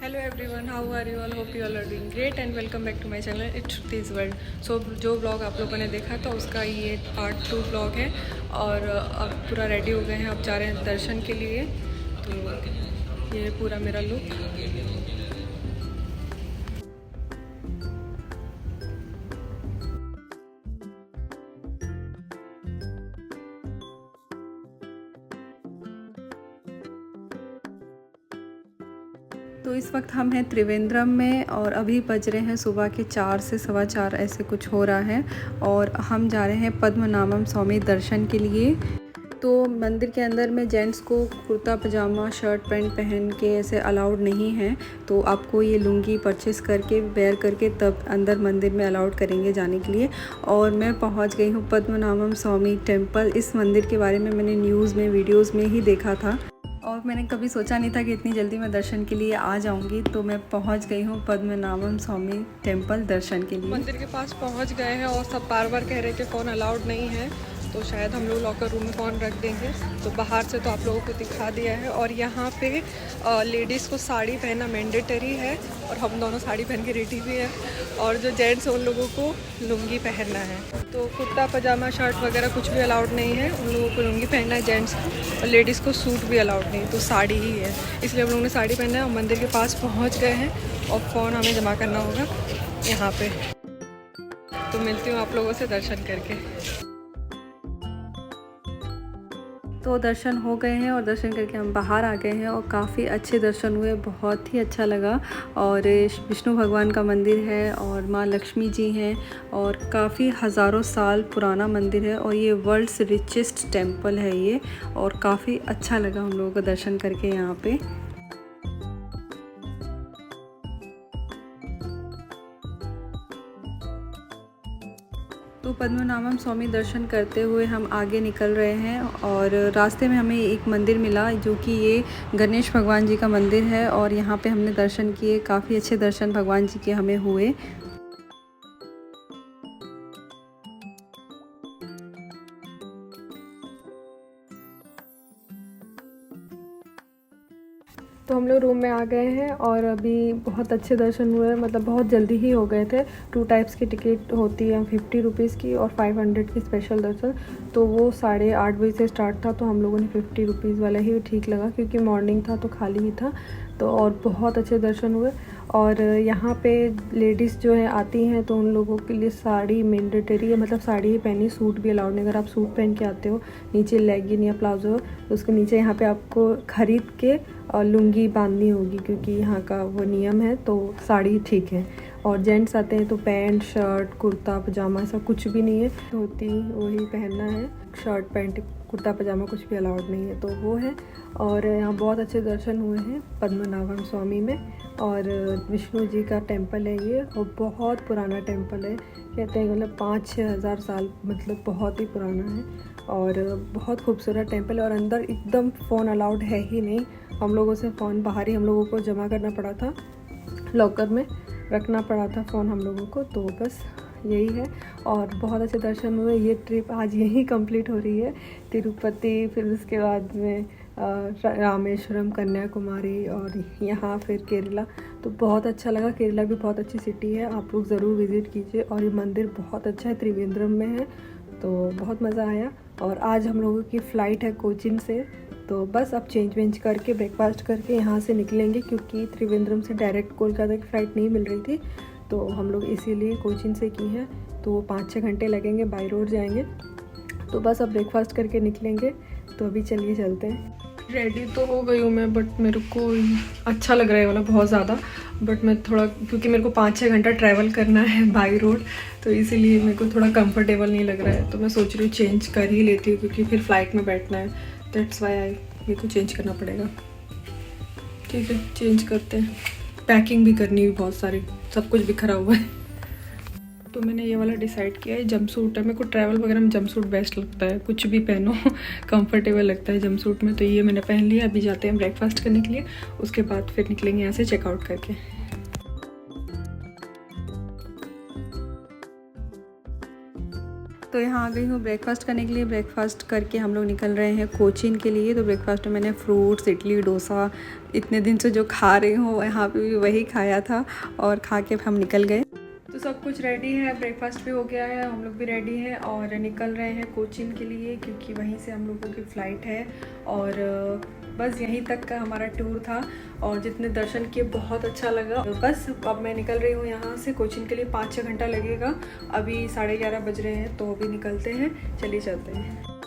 Hello everyone, how are you all? Hope you all are doing great and welcome back to my channel it's Shruti's world. So जो blog आप लोगों ने देखा था उसका ये पार्ट 2 ब्लॉग है और अब पूरा रेडी हो गए हैं, अब जा रहे हैं दर्शन के लिए। तो ये पूरा मेरा लुक। तो इस वक्त हम हैं त्रिवेंद्रम में और अभी बज रहे हैं सुबह के 4 से सवा 4 ऐसे कुछ हो रहा है और हम जा रहे हैं पद्मनाभम स्वामी दर्शन के लिए। तो मंदिर के अंदर में जेंट्स को कुर्ता पजामा शर्ट पैंट पहन के ऐसे अलाउड नहीं है, तो आपको ये लुंगी परचेस करके वेयर करके तब अंदर मंदिर में अलाउड करेंगे जाने के लिए। और मैं पहुंच गई हूँ पद्मनाभम स्वामी टेम्पल। इस मंदिर के बारे में मैंने न्यूज़ में वीडियोज़ में ही देखा था और मैंने कभी सोचा नहीं था कि इतनी जल्दी मैं दर्शन के लिए आ जाऊंगी। तो मैं पहुंच गई हूं पद्मनाभम स्वामी टेम्पल दर्शन के लिए। मंदिर के पास पहुंच गए हैं और सब बार बार कह रहे हैं कि फ़ोन अलाउड नहीं है, तो शायद हम लोग लॉकर रूम में फ़ोन रख देंगे। तो बाहर से तो आप लोगों को दिखा दिया है। और यहाँ पे लेडीज़ को साड़ी पहनना मैंडेटरी है और हम दोनों साड़ी पहन के रेडी भी है। और जो जेंट्स हैं उन लोगों को लुंगी पहनना है। तो कुर्ता पजामा शर्ट वगैरह कुछ भी अलाउड नहीं है, उन लोगों को लुंगी पहनना है जेंट्स को। और लेडीज़ को सूट भी अलाउड नहीं, तो साड़ी ही है, इसलिए हम लोगों ने साड़ी पहना है। और मंदिर के पास पहुँच गए हैं और फ़ोन हमें जमा करना होगा यहाँ पर। तो मिलती हूँ आप लोगों से दर्शन करके। तो दर्शन हो गए हैं और दर्शन करके हम बाहर आ गए हैं और काफ़ी अच्छे दर्शन हुए, बहुत ही अच्छा लगा। और विष्णु भगवान का मंदिर है और माँ लक्ष्मी जी हैं और काफ़ी हज़ारों साल पुराना मंदिर है और ये वर्ल्ड्स रिचेस्ट टेम्पल है ये। और काफ़ी अच्छा लगा हम लोगों को दर्शन करके यहाँ पे। तो पद्मनाभम स्वामी दर्शन करते हुए हम आगे निकल रहे हैं और रास्ते में हमें एक मंदिर मिला जो कि ये गणेश भगवान जी का मंदिर है। और यहाँ पे हमने दर्शन किए, काफ़ी अच्छे दर्शन भगवान जी के हमें हुए। तो हम लोग रूम में आ गए हैं और अभी बहुत अच्छे दर्शन हुए, मतलब बहुत जल्दी ही हो गए थे। 2 टाइप्स की टिकट होती है, 50 रुपीज़ की और 500 की स्पेशल दर्शन। तो वो 8:30 बजे से स्टार्ट था, तो हम लोगों ने 50 रुपीज़ वाला ही ठीक लगा क्योंकि मॉर्निंग था तो खाली ही था। तो और बहुत अच्छे दर्शन हुए। और यहाँ पे लेडीज़ जो है आती हैं तो उन लोगों के लिए साड़ी मैंडेटरी है, मतलब साड़ी ही पहनी, सूट भी अलाउड नहीं। अगर आप सूट पहन के आते हो, नीचे लेगिन या प्लाजो, तो उसके नीचे यहाँ पे आपको ख़रीद के लुंगी बांधनी होगी क्योंकि यहाँ का वो नियम है। तो साड़ी ठीक है। और जेंट्स आते हैं तो पैंट शर्ट कुर्ता पजामा ऐसा कुछ भी नहीं है, धोती वही पहनना है। शर्ट पैंट कुर्ता पजामा कुछ भी अलाउड नहीं है, तो वो है। और यहाँ बहुत अच्छे दर्शन हुए हैं पद्मनाभम स्वामी में। और विष्णु जी का टेम्पल है ये और बहुत पुराना टेम्पल है, कहते हैं मतलब 5-6 हज़ार साल, मतलब बहुत ही पुराना है। और बहुत खूबसूरत टेम्पल है और अंदर एकदम फ़ोन अलाउड है ही नहीं। हम लोगों से फ़ोन बाहर ही हम लोगों को जमा करना पड़ा था, लॉकर में रखना पड़ा था फ़ोन हम लोगों को। तो बस यही है और बहुत अच्छे दर्शन हुए। ये ट्रिप आज यहीं कंप्लीट हो रही है, तिरुपति, फिर उसके बाद में रामेश्वरम, कन्याकुमारी और यहाँ फिर केरला। तो बहुत अच्छा लगा। केरला भी बहुत अच्छी सिटी है, आप लोग ज़रूर विज़िट कीजिए। और ये मंदिर बहुत अच्छा है, त्रिवेंद्रम में है, तो बहुत मज़ा आया। और आज हम लोगों की फ़्लाइट है कोचीन से, तो बस अब चेंज वेंज करके ब्रेकफास्ट करके यहाँ से निकलेंगे क्योंकि त्रिवेंद्रम से डायरेक्ट कोलकाता की फ़्लाइट नहीं मिल रही थी, तो हम लोग इसीलिए कोचीन से की है। तो 5-6 घंटे लगेंगे, बाई रोड जाएंगे। तो बस अब ब्रेकफास्ट करके निकलेंगे। तो अभी चलिए चलते हैं। रेडी तो हो गई हूँ मैं, बट मेरे को अच्छा लग रहा है वाला बहुत ज़्यादा। बट मैं थोड़ा, क्योंकि मेरे को 5-6 घंटा ट्रैवल करना है बाई रोड, तो इसीलिए मेरे को थोड़ा कंफर्टेबल नहीं लग रहा है। तो मैं सोच रही हूँ चेंज कर ही लेती हूँ क्योंकि फिर फ़्लाइट में बैठना है। दैट्स वाई मेरे को चेंज करना पड़ेगा। ठीक है, चेंज करते हैं। पैकिंग भी करनी है बहुत सारी, सब कुछ बिखरा हुआ है। तो मैंने ये वाला डिसाइड किया है, जंपसूट है। मेरे को ट्रैवल वगैरह में जंपसूट बेस्ट लगता है, कुछ भी पहनो कंफर्टेबल लगता है जंपसूट में। तो ये मैंने पहन लिया। अभी जाते हैं ब्रेकफास्ट करने के लिए, उसके बाद फिर निकलेंगे यहाँ से चेकआउट करके। तो यहाँ आ गई हूँ ब्रेकफ़ास्ट करने के लिए। ब्रेकफ़ास्ट करके हम लोग निकल रहे हैं कोचीन के लिए। तो ब्रेकफ़ास्ट में मैंने फ्रूट्स, इडली, डोसा इतने दिन से जो खा रही हूँ यहाँ पे भी वही खाया था और खा के हम निकल गए। तो सब कुछ रेडी है, ब्रेकफ़ास्ट भी हो गया है, हम लोग भी रेडी हैं और निकल रहे हैं कोचीन के लिए क्योंकि वहीं से हम लोगों की फ़्लाइट है। और बस यहीं तक का हमारा टूर था और जितने दर्शन किए बहुत अच्छा लगा। बस अब मैं निकल रही हूँ यहाँ से कोचीन के लिए। 5-6 घंटा लगेगा। अभी 11:30 बज रहे हैं तो अभी निकलते हैं, चलिए चलते हैं।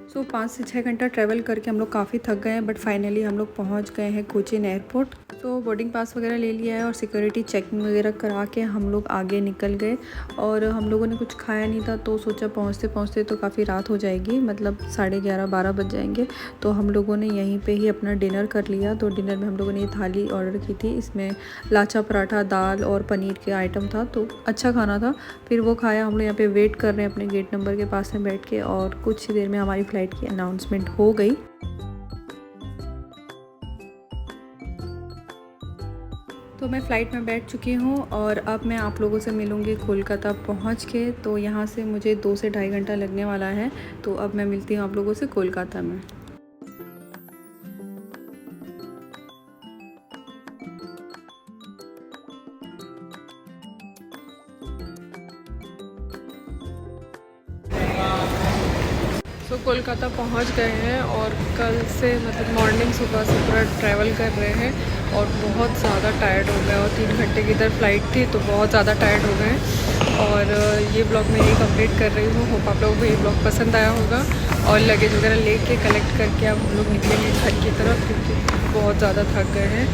सो 5 से 6 घंटा ट्रैवल करके हम लोग काफ़ी थक गए हैं, बट फाइनली हम लोग पहुंच गए हैं कोचीन एयरपोर्ट। तो बोर्डिंग पास वगैरह ले लिया है और सिक्योरिटी चेकिंग वगैरह करा के हम लोग आगे निकल गए। और हम लोगों ने कुछ खाया नहीं था तो सोचा पहुंचते पहुंचते तो काफ़ी रात हो जाएगी, मतलब 11:30-12 बज जाएंगे। तो हम लोगों ने यहीं पे ही अपना डिनर कर लिया। तो डिनर में हम लोगों ने ये थाली ऑर्डर की थी, इसमें लाछा पराठा, दाल और पनीर के आइटम था, तो अच्छा खाना था। फिर वो खाया। हम लोग यहाँ पे वेट कर रहे हैं अपने गेट नंबर के पास में बैठ के और कुछ ही देर में हमारी फ़्लाइट की अनाउंसमेंट हो गई। तो मैं फ़्लाइट में बैठ चुकी हूँ और अब मैं आप लोगों से मिलूँगी कोलकाता पहुँच के। तो यहाँ से मुझे 2 से ढाई घंटा लगने वाला है। तो अब मैं मिलती हूँ आप लोगों से कोलकाता में। तो कोलकाता पहुंच गए हैं और कल से मतलब मॉर्निंग सुबह से पूरा ट्रैवल कर रहे हैं और बहुत ज़्यादा टायर्ड हो गए। और 3 घंटे की इधर फ़्लाइट थी तो बहुत ज़्यादा टायर्ड हो गए। और ये ब्लॉग मैं यही कंप्लीट कर रही हूँ। होप आप लोगों को ये ब्लॉग पसंद आया होगा। और लगेज वगैरह लेके कलेक्ट करके अब हम लोग निकलेंगे घर की तरफ क्योंकि बहुत ज़्यादा थक गए हैं।